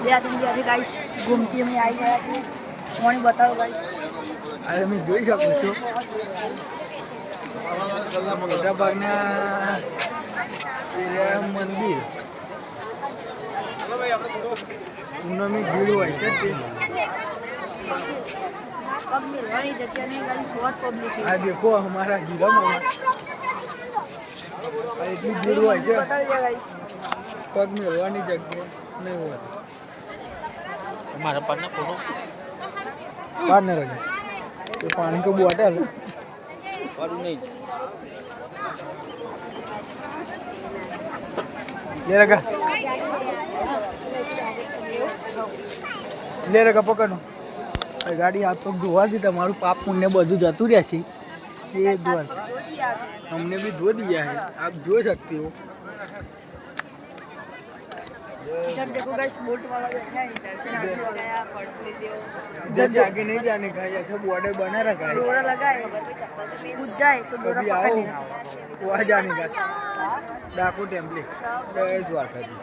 दिन जैसे गाइस घूमती में आई गया कि मोनी बताओ गाइस अरे मैं જોઈ શકું છું મોટા ભાગના મંદિર પૂનમી ભીડ હોય છે તે पग मिलवानी जगह नहीं गाइस बहुत पब्लिक है આ દેખો हमारा हीरा मामा એટલી ભીડ હોય છે बताइए गाइस પગ મેળવાની જગ્યા નહીં હોય हमारा पढ़ना फोटो બહાર ન રહે તો પાણી કો બોટલ और नहीं લે રગા પકડો ગાડી આ તો ધોવા દી તમારું પાપ પુણ્ય બધું જતું રહેશે ये द्वार हमने भी धो दिया है आप धो सकते हो इधर देखो गाइस बोट वाला बैठा है इधर से नाच लगाया पर्स ले लियो इधर से आगे नहीं जाने का है ऐसा बॉर्डर बना रखा है डोरा लगा है कूद जाए तो डोरा कभी पकड़ आओ लेना वहाँ जाने का डाकू टेम्पलेट जय द्वारका जी